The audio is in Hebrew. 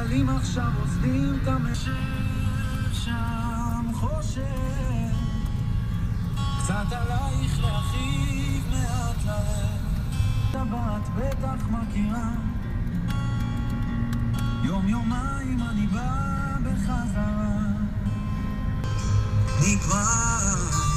הגלים עכשיו עוזבים את המשך שם חושב קצת עלייך להכיב מעט להם טבעת בטח מכירה יום יומיים אני בא בחזרה נגמר